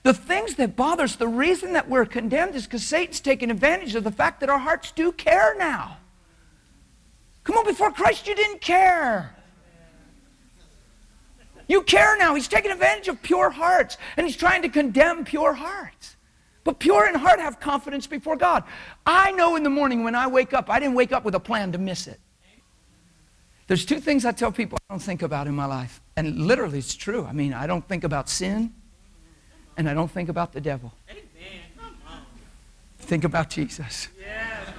The things that bother us, the reason that we're condemned is because Satan's taking advantage of the fact that our hearts do care now. Come on, before Christ you didn't care. You care now. He's taking advantage of pure hearts, and he's trying to condemn pure hearts. But pure in heart have confidence before God. I know in the morning when I wake up, I didn't wake up with a plan to miss it. There's two things I tell people I don't think about in my life. And literally it's true. I mean, I don't think about sin, and I don't think about the devil. Amen. Come on. Think about Jesus. Yes.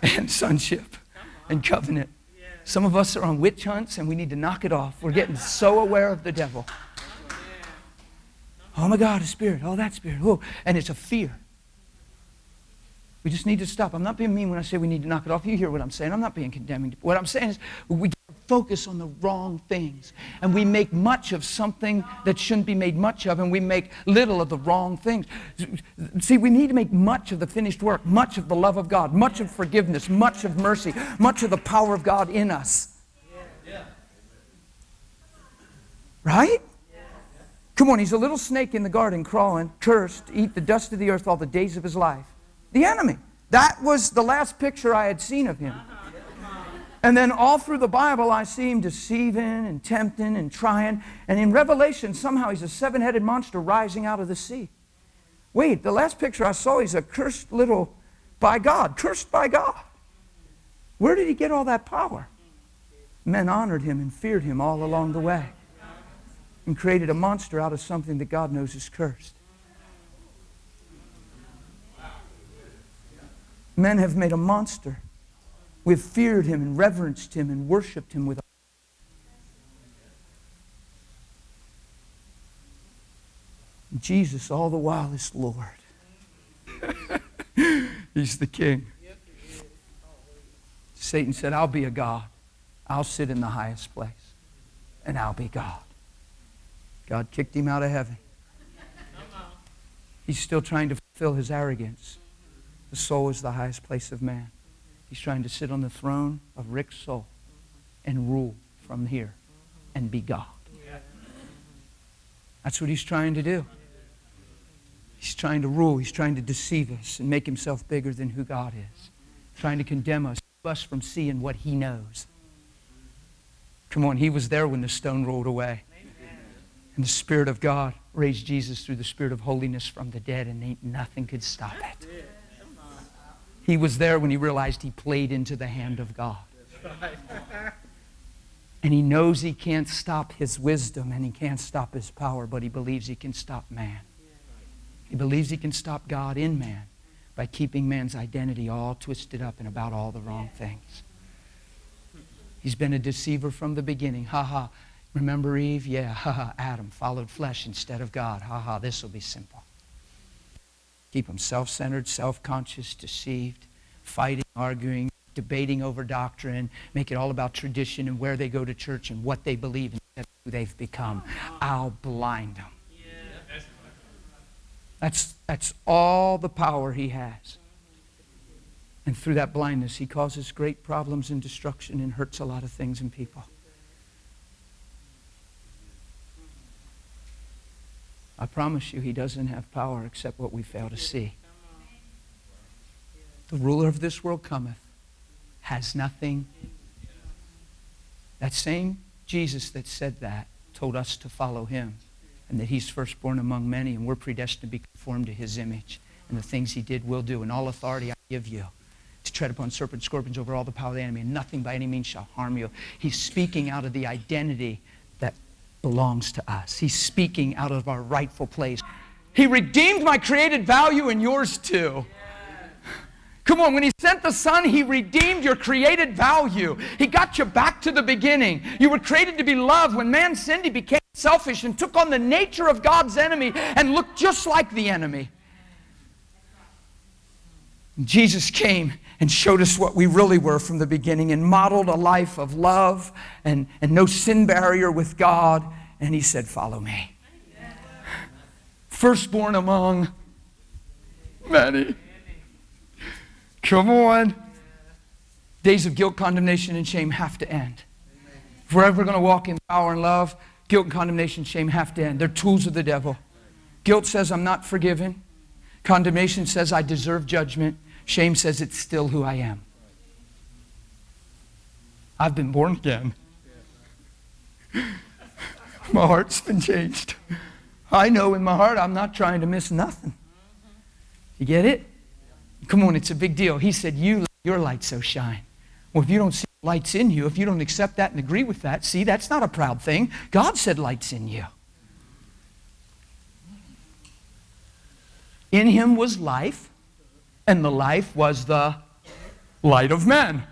Amen. And sonship and covenant. Yes. Some of us are on witch hunts and we need to knock it off. We're getting so aware of the devil. Oh my God, a spirit. Oh, that spirit. Oh, and it's a fear. We just need to stop. I'm not being mean when I say we need to knock it off. You hear what I'm saying. I'm not being condemning. What I'm saying is we focus on the wrong things. And we make much of something that shouldn't be made much of, and we make little of the wrong things. See, we need to make much of the finished work, much of the love of God, much of forgiveness, much of mercy, much of the power of God in us. Right? Come on, he's a little snake in the garden crawling, cursed, to eat the dust of the earth all the days of his life. The enemy. That was the last picture I had seen of him. And then all through the Bible, I see him deceiving and tempting and trying. And in Revelation, somehow he's a seven-headed monster rising out of the sea. Wait, the last picture I saw, he's a cursed little, by God, cursed by God. Where did he get all that power? Men honored him and feared him all along the way, and created a monster out of something that God knows is cursed. Men have made a monster. We've feared him and reverenced him and worshipped him with Jesus all the while is Lord. He's the king. Satan said, I'll be a God. I'll sit in the highest place, and I'll be God. God kicked him out of heaven. He's still trying to fulfill his arrogance. The soul is the highest place of man. He's trying to sit on the throne of Rick's soul and rule from here and be God. That's what he's trying to do. He's trying to rule. He's trying to deceive us and make himself bigger than who God is. Trying to condemn us, keep us from seeing what he knows. Come on, he was there when the stone rolled away. And the Spirit of God raised Jesus through the Spirit of holiness from the dead, and ain't nothing could stop it. He was there when he realized he played into the hand of God. And he knows he can't stop his wisdom and he can't stop his power, but he believes he can stop man. He believes he can stop God in man by keeping man's identity all twisted up and about all the wrong things. He's been a deceiver from the beginning. Ha ha. Remember Eve? Yeah, ha ha. Adam followed flesh instead of God. Ha ha. This will be simple. Keep them self-centered, self-conscious, deceived, fighting, arguing, debating over doctrine, make it all about tradition and where they go to church and what they believe instead of who they've become. I'll blind them. That's all the power he has. And through that blindness, he causes great problems and destruction and hurts a lot of things in people. I promise you, he doesn't have power except what we fail to see. The ruler of this world cometh, has nothing. That same Jesus that said that told us to follow him, and that he's firstborn among many, and we're predestined to be conformed to his image. And the things he did will do. And all authority I give you to tread upon serpents, scorpions, over all the power of the enemy, and nothing by any means shall harm you. He's speaking out of the identity that belongs to us. He's speaking out of our rightful place. He redeemed my created value and yours too. Come on, when he sent the Son, he redeemed your created value. He got you back to the beginning. You were created to be loved. When man sinned, he became selfish and took on the nature of God's enemy and looked just like the enemy. Jesus came and showed us what we really were from the beginning and modeled a life of love and no sin barrier with God. And he said, follow me. Firstborn among many. Come on. Days of guilt, condemnation, and shame have to end. If we're ever going to walk in power and love, guilt and condemnation, shame have to end. They're tools of the devil. Guilt says I'm not forgiven. Condemnation says I deserve judgment. Shame says it's still who I am. I've been born again. My heart's been changed. I know in my heart I'm not trying to miss nothing. You get it? Come on, it's a big deal. He said, you let your light so shine. Well, if you don't see light's in you, if you don't accept that and agree with that, see, that's not a proud thing. God said light's in you. In him was life, and the life was the light of men.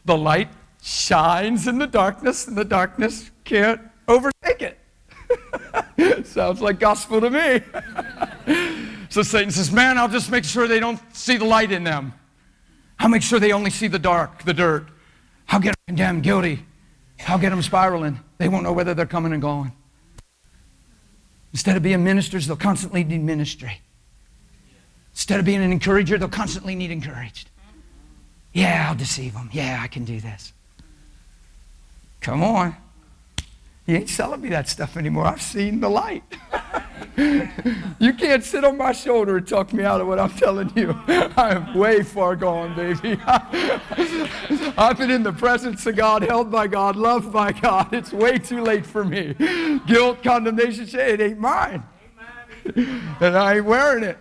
The light shines in the darkness, and the darkness can't overtake it. Sounds like gospel to me. So Satan says, man, I'll just make sure they don't see the light in them. I'll make sure they only see the dark, the dirt. I'll get them condemned, guilty. I'll get them spiraling. They won't know whether they're coming and going. Instead of being ministers, they'll constantly need ministry. Instead of being an encourager, they'll constantly need encouraged. Yeah, I'll deceive them. Yeah, I can do this. Come on. You ain't selling me that stuff anymore. I've seen the light. You can't sit on my shoulder and talk me out of what I'm telling you. I am way far gone, baby. I've been in the presence of God, held by God, loved by God. It's way too late for me. Guilt, condemnation, shame, it ain't mine. And I ain't wearing it.